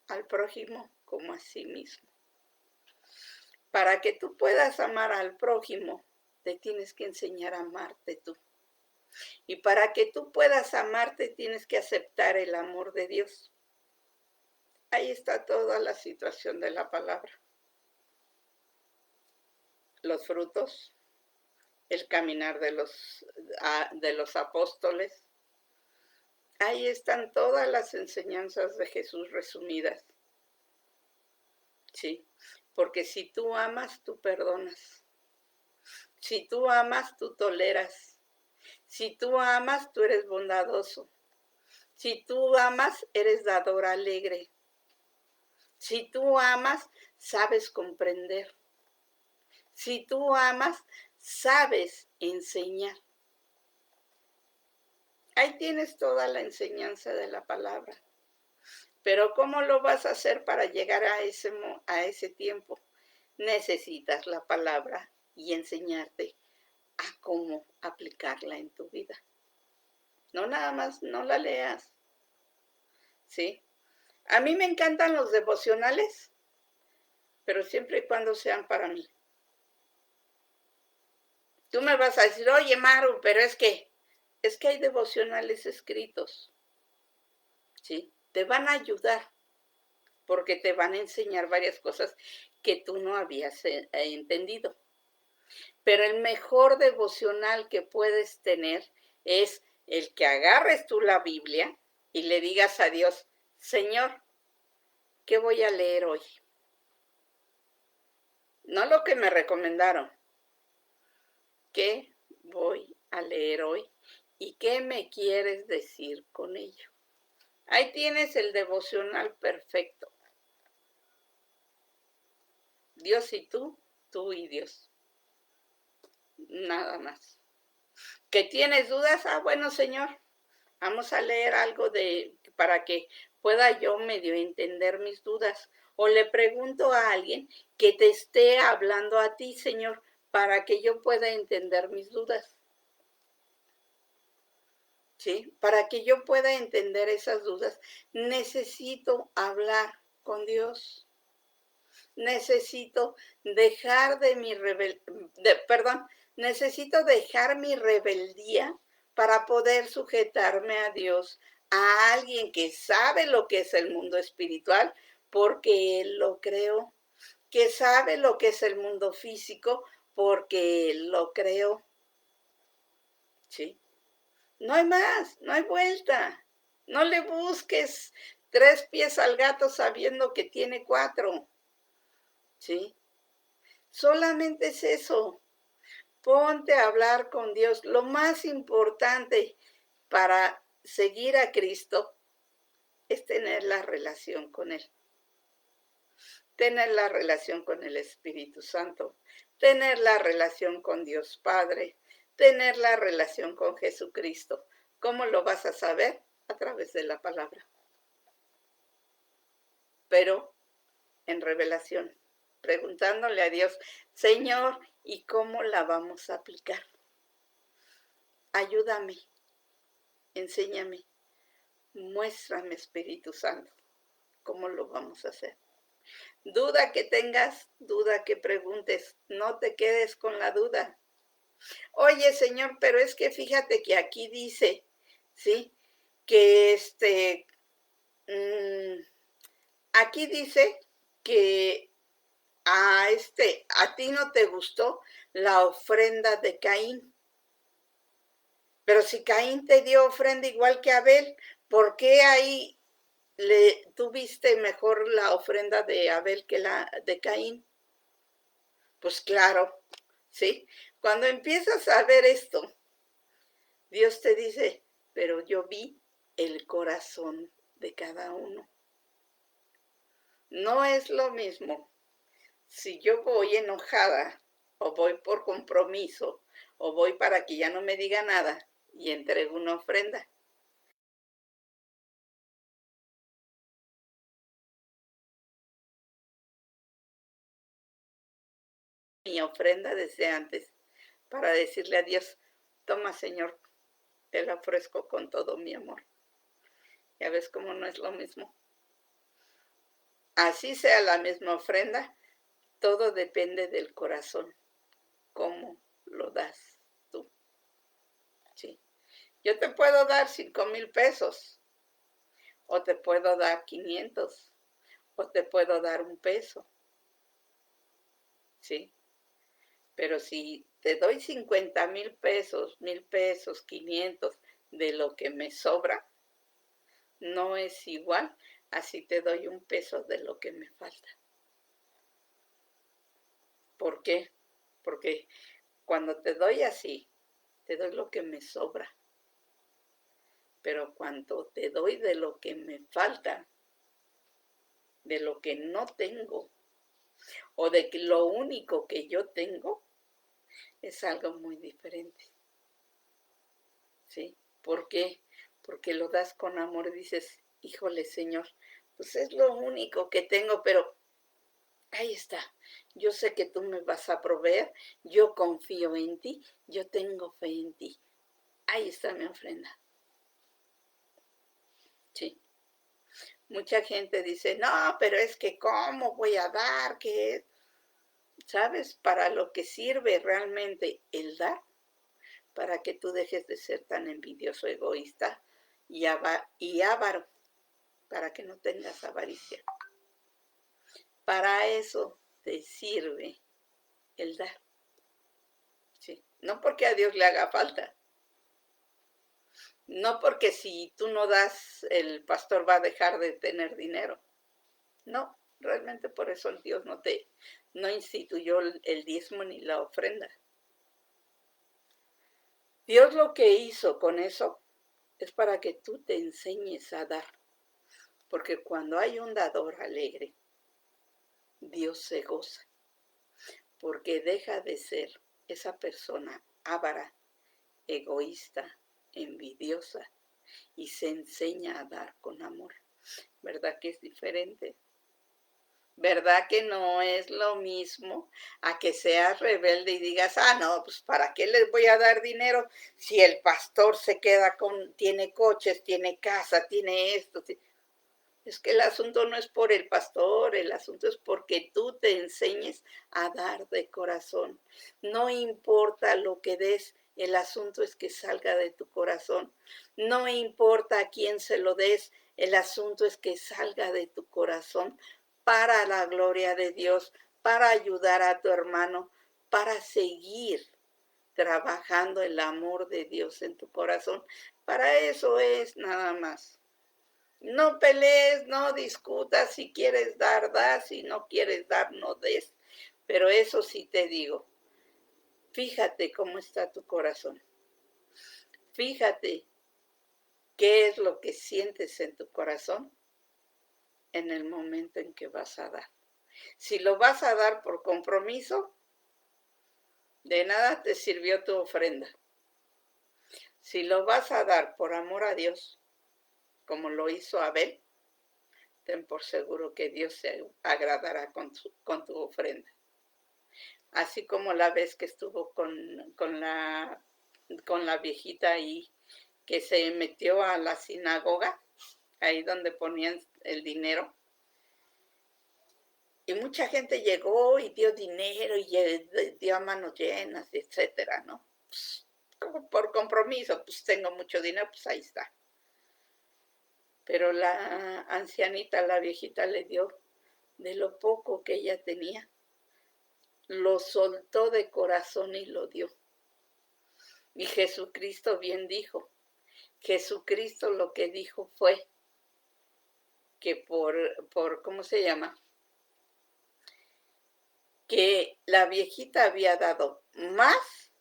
Speaker 1: al prójimo como a sí mismo. Para que tú puedas amar al prójimo, te tienes que enseñar a amarte tú. Y para que tú puedas amarte, tienes que aceptar el amor de Dios. Ahí está toda la situación de la palabra. Los frutos, el caminar de los apóstoles. Ahí están todas las enseñanzas de Jesús resumidas. Sí, porque si tú amas, tú perdonas. Si tú amas, tú toleras. Si tú amas, tú eres bondadoso. Si tú amas, eres dador alegre. Si tú amas, sabes comprender. Si tú amas, sabes enseñar. Ahí tienes toda la enseñanza de la palabra. Pero ¿cómo lo vas a hacer para llegar a ese tiempo? Necesitas la palabra y enseñarte a cómo aplicarla en tu vida. No nada más, no la leas. ¿Sí? A mí me encantan los devocionales, pero siempre y cuando sean para mí. Tú me vas a decir, oye, Maru, pero es que hay devocionales escritos, ¿sí? Te van a ayudar porque te van a enseñar varias cosas que tú no habías entendido. Pero el mejor devocional que puedes tener es el que agarres tú la Biblia y le digas a Dios, Señor, ¿qué voy a leer hoy? No lo que me recomendaron. ¿Qué voy a leer hoy? ¿Y qué me quieres decir con ello? Ahí tienes el devocional perfecto. Dios y tú y Dios. Nada más. ¿Que tienes dudas? Ah, bueno, Señor, vamos a leer algo para que pueda yo medio entender mis dudas. O le pregunto a alguien que te esté hablando a ti, Señor, para que yo pueda entender mis dudas. ¿Sí? Para que yo pueda entender esas dudas, necesito hablar con Dios. Necesito dejar necesito dejar mi rebeldía para poder sujetarme a Dios, a alguien que sabe lo que es el mundo espiritual, porque Él lo creó, que sabe lo que es el mundo físico, porque Él lo creó. ¿Sí? No hay más, no hay vuelta. No le busques 3 pies al gato sabiendo que tiene 4. ¿Sí? Solamente es eso. Ponte a hablar con Dios. Lo más importante para seguir a Cristo es tener la relación con Él. Tener la relación con el Espíritu Santo. Tener la relación con Dios Padre. Tener la relación con Jesucristo. ¿Cómo lo vas a saber? A través de la palabra. Pero en revelación, preguntándole a Dios, Señor, ¿y cómo la vamos a aplicar? Ayúdame, enséñame, muéstrame, Espíritu Santo, cómo lo vamos a hacer. Duda que tengas, duda que preguntes, no te quedes con la duda. Oye, Señor, pero es que fíjate que aquí dice, ¿sí? Que aquí dice que a ti no te gustó la ofrenda de Caín. Pero si Caín te dio ofrenda igual que Abel, ¿por qué ahí tuviste mejor la ofrenda de Abel que la de Caín? Pues claro, ¿sí? Cuando empiezas a ver esto, Dios te dice, pero yo vi el corazón de cada uno. No es lo mismo si yo voy enojada o voy por compromiso o voy para que ya no me diga nada y entrego una ofrenda. Mi ofrenda desde antes para decirle a Dios, toma Señor, te la ofrezco con todo mi amor. Ya ves cómo no es lo mismo. Así sea la misma ofrenda, todo depende del corazón, cómo lo das tú. ¿Sí? Yo te puedo dar 5,000 pesos, o te puedo dar 500, o te puedo dar 1 peso. ¿Sí? Pero si te doy 50,000 pesos, 1,000 pesos, 500, de lo que me sobra, no es igual a si te doy 1 peso de lo que me falta. ¿Por qué? Porque cuando te doy así, te doy lo que me sobra. Pero cuando te doy de lo que me falta, de lo que no tengo, o de que lo único que yo tengo, es algo muy diferente. ¿Sí? ¿Por qué? Porque lo das con amor y dices, híjole, Señor, pues es lo único que tengo, pero ahí está. Yo sé que tú me vas a proveer, yo confío en ti, yo tengo fe en ti. Ahí está mi ofrenda. Sí. Mucha gente dice, no, pero es que ¿cómo voy a dar? ¿Qué? ¿Sabes? Para lo que sirve realmente el dar, para que tú dejes de ser tan envidioso, egoísta y avaro, para que no tengas avaricia. Para eso te sirve el dar. ¿Sí? No porque a Dios le haga falta. No porque si tú no das, el pastor va a dejar de tener dinero. No, realmente por eso el Dios no instituyó el diezmo ni la ofrenda. Dios lo que hizo con eso es para que tú te enseñes a dar. Porque cuando hay un dador alegre, Dios se goza. Porque deja de ser esa persona avara, egoísta, envidiosa, y se enseña a dar con amor. ¿Verdad que es diferente? ¿Verdad que no es lo mismo a que seas rebelde y digas, no, pues ¿para qué les voy a dar dinero si el pastor se queda tiene coches, tiene casa, tiene esto? Es que el asunto no es por el pastor, el asunto es porque tú te enseñes a dar de corazón. No importa lo que des, el asunto es que salga de tu corazón. No importa a quién se lo des, el asunto es que salga de tu corazón para la gloria de Dios, para ayudar a tu hermano, para seguir trabajando el amor de Dios en tu corazón. Para eso es nada más. No pelees, no discutas, si quieres dar, da, si no quieres dar, no des. Pero eso sí te digo, fíjate cómo está tu corazón. Fíjate qué es lo que sientes en tu corazón en el momento en que vas a dar. Si lo vas a dar por compromiso, de nada te sirvió tu ofrenda. Si lo vas a dar por amor a Dios, como lo hizo Abel, ten por seguro que Dios se agradará con tu ofrenda. Así como la vez que estuvo con la viejita ahí, que se metió a la sinagoga, ahí donde ponían el dinero. Y mucha gente llegó y dio dinero y dio a manos llenas, etcétera, ¿no? Pues, como por compromiso, pues tengo mucho dinero, pues ahí está. Pero la ancianita, la viejita, le dio de lo poco que ella tenía. Lo soltó de corazón y lo dio. Y Jesucristo bien dijo. Jesucristo lo que dijo fue que ¿cómo se llama? Que la viejita había dado más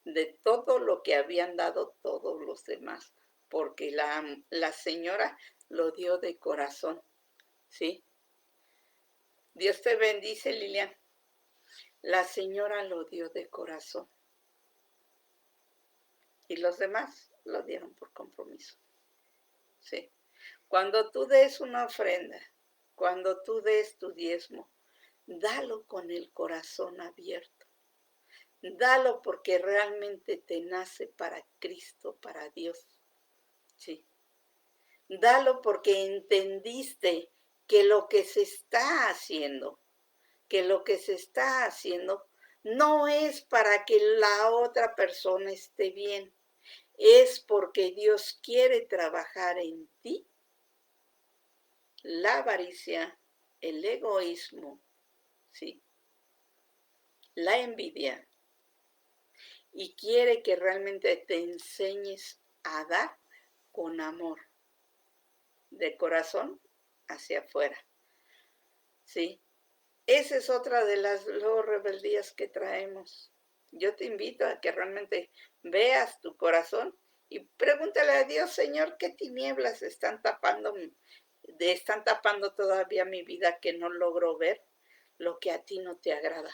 Speaker 1: de todo lo que habían dado todos los demás, porque la señora lo dio de corazón, ¿sí? Dios te bendice, Lilian. La señora lo dio de corazón. Y los demás lo dieron por compromiso, ¿sí? Cuando tú des una ofrenda, cuando tú des tu diezmo, dalo con el corazón abierto. Dalo porque realmente te nace para Cristo, para Dios. Sí. Dalo porque entendiste que lo que se está haciendo, no es para que la otra persona esté bien, es porque Dios quiere trabajar en ti. La avaricia, el egoísmo, ¿sí? La envidia, y quiere que realmente te enseñes a dar con amor, de corazón hacia afuera, ¿sí? Esa es otra de las rebeldías que traemos. Yo te invito a que realmente veas tu corazón y pregúntale a Dios, Señor, ¿qué tinieblas están tapando todavía mi vida que no logro ver lo que a ti no te agrada?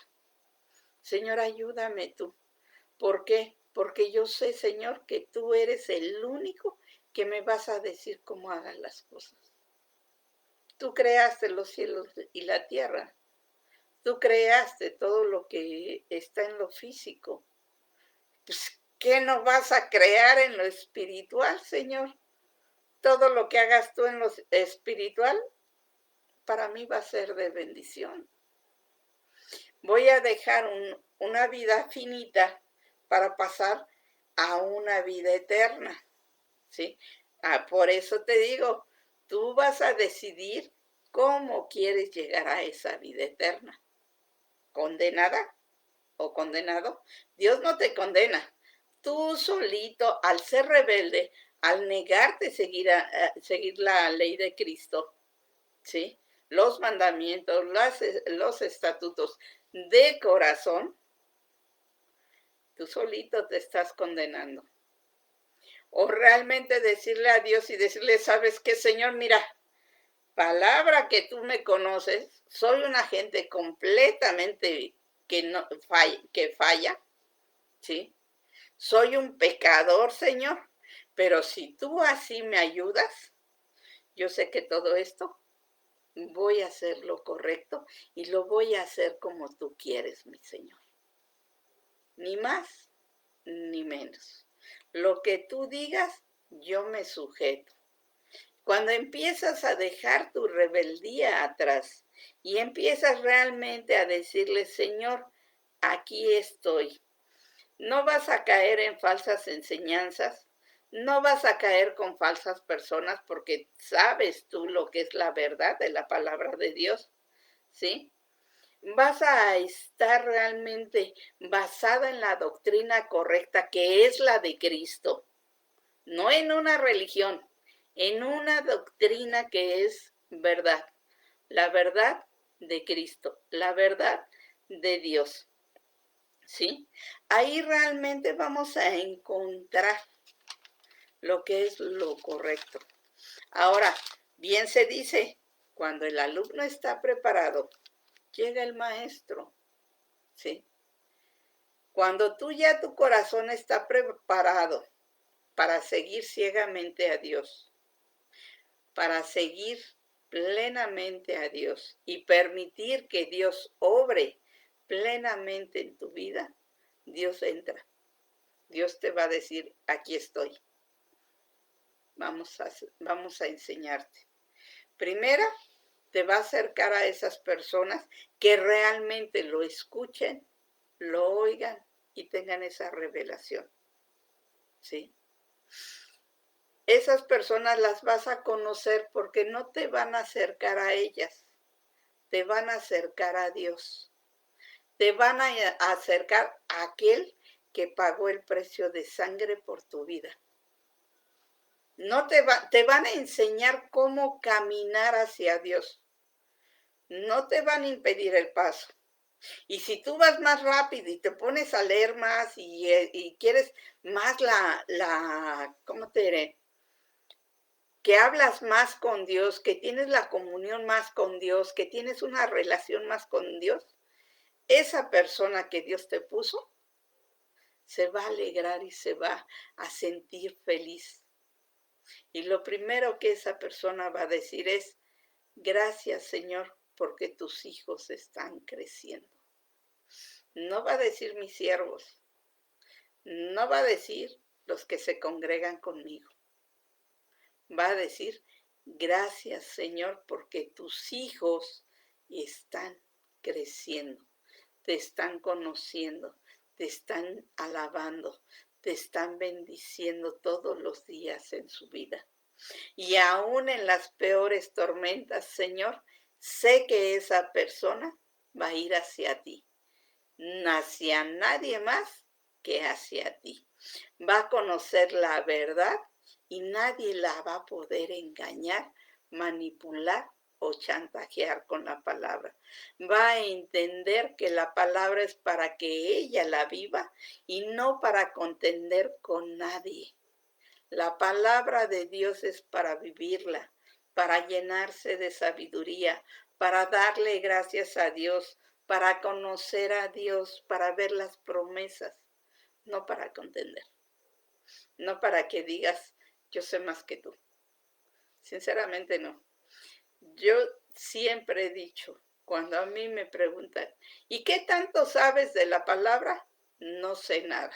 Speaker 1: Señor, ayúdame tú. ¿Por qué? Porque yo sé, Señor, que tú eres el único que me vas a decir cómo hagan las cosas. Tú creaste los cielos y la tierra. Tú creaste todo lo que está en lo físico. Pues, ¿qué no vas a crear en lo espiritual, Señor? Todo lo que hagas tú en lo espiritual, para mí va a ser de bendición. Voy a dejar una vida finita para pasar a una vida eterna, ¿sí? Por eso te digo, tú vas a decidir cómo quieres llegar a esa vida eterna. ¿Condenada o condenado? Dios no te condena. Tú solito, al ser rebelde, al negarte seguir la ley de Cristo, ¿sí? Los mandamientos, los estatutos de corazón, tú solito te estás condenando. O realmente decirle a Dios y decirle, ¿sabes qué, Señor? Mira, palabra que tú me conoces, soy una gente completamente que falla, ¿sí? Soy un pecador, Señor, pero si tú así me ayudas, yo sé que todo esto voy a hacer lo correcto y lo voy a hacer como tú quieres, mi Señor. Ni más ni menos. Lo que tú digas, yo me sujeto. Cuando empiezas a dejar tu rebeldía atrás y empiezas realmente a decirle, Señor, aquí estoy. No vas a caer en falsas enseñanzas, no vas a caer con falsas personas porque sabes tú lo que es la verdad de la palabra de Dios, ¿sí? Vas a estar realmente basada en la doctrina correcta que es la de Cristo, no en una religión, en una doctrina que es verdad, la verdad de Cristo, la verdad de Dios. ¿Sí? Ahí realmente vamos a encontrar lo que es lo correcto. Ahora, bien se dice, cuando el alumno está preparado, llega el maestro, ¿sí? Cuando tu corazón está preparado para seguir ciegamente a Dios, para seguir plenamente a Dios y permitir que Dios obre plenamente en tu vida, Dios entra. Dios te va a decir, aquí estoy. Vamos a enseñarte. Primero, te va a acercar a esas personas que realmente lo escuchen, lo oigan y tengan esa revelación. ¿Sí? Esas personas las vas a conocer porque no te van a acercar a ellas, te van a acercar a Dios. Te van a acercar a aquel que pagó el precio de sangre por tu vida. No te van a enseñar cómo caminar hacia Dios. No te van a impedir el paso. Y si tú vas más rápido y te pones a leer más y quieres más ¿cómo te diré? Que hablas más con Dios, que tienes la comunión más con Dios, que tienes una relación más con Dios, esa persona que Dios te puso se va a alegrar y se va a sentir feliz. Y lo primero que esa persona va a decir es, gracias, Señor, porque tus hijos están creciendo. No va a decir mis siervos, no va a decir los que se congregan conmigo. Va a decir, gracias, Señor, porque tus hijos están creciendo, te están conociendo, te están alabando, te están bendiciendo todos los días en su vida. Y aún en las peores tormentas, Señor, sé que esa persona va a ir hacia ti, hacia nadie más que hacia ti. Va a conocer la verdad y nadie la va a poder engañar, manipular o chantajear con la palabra. Va a entender que la palabra es para que ella la viva y no para contender con nadie. La palabra de Dios es para vivirla, para llenarse de sabiduría, para darle gracias a Dios, para conocer a Dios, para ver las promesas, no para contender, no para que digas, yo sé más que tú. Sinceramente no. Yo siempre he dicho, cuando a mí me preguntan, ¿y qué tanto sabes de la palabra? No sé nada.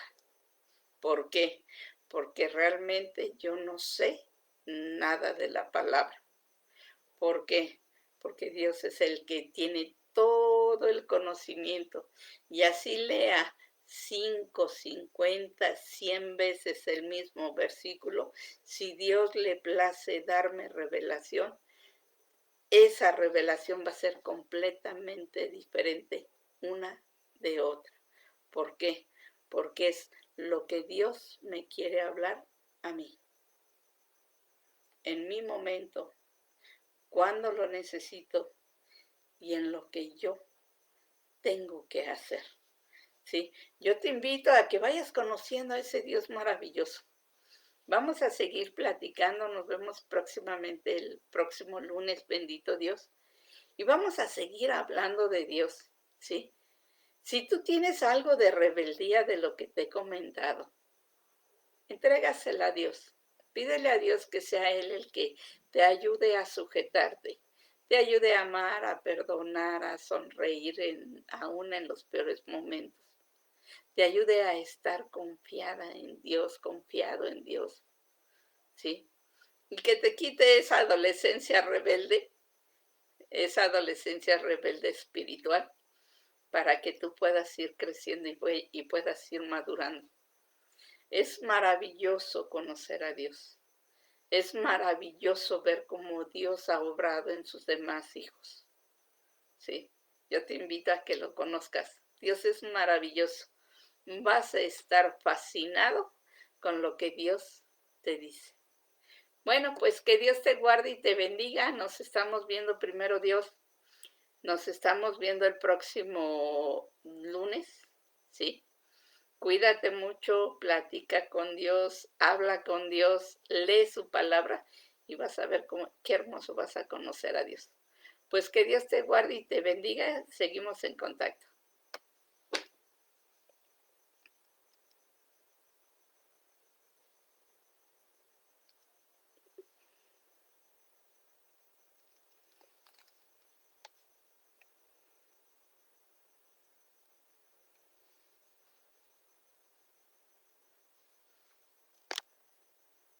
Speaker 1: ¿Por qué? Porque realmente yo no sé nada de la palabra. ¿Por qué? Porque Dios es el que tiene todo el conocimiento. Y así lea 5, 50, 100 veces el mismo versículo, si Dios le place darme revelación, esa revelación va a ser completamente diferente una de otra. ¿Por qué? Porque es lo que Dios me quiere hablar a mí. En mi momento, cuando lo necesito y en lo que yo tengo que hacer. ¿Sí? Yo te invito a que vayas conociendo a ese Dios maravilloso. Vamos a seguir platicando, nos vemos próximamente el próximo lunes, bendito Dios. Y vamos a seguir hablando de Dios, ¿sí? Si tú tienes algo de rebeldía de lo que te he comentado, entrégasela a Dios. Pídele a Dios que sea Él el que te ayude a sujetarte, te ayude a amar, a perdonar, a sonreír aún en los peores momentos. Te ayude a estar confiada en Dios, confiado en Dios, ¿sí? Y que te quite esa adolescencia rebelde espiritual, para que tú puedas ir creciendo y puedas ir madurando. Es maravilloso conocer a Dios. Es maravilloso ver cómo Dios ha obrado en sus demás hijos. ¿Sí? Yo te invito a que lo conozcas. Dios es maravilloso. Vas a estar fascinado con lo que Dios te dice. Bueno, pues que Dios te guarde y te bendiga. Nos estamos viendo primero, Dios. Nos estamos viendo el próximo lunes, ¿sí? Cuídate mucho, platica con Dios, habla con Dios, lee su palabra y vas a ver qué hermoso vas a conocer a Dios. Pues que Dios te guarde y te bendiga. Seguimos en contacto.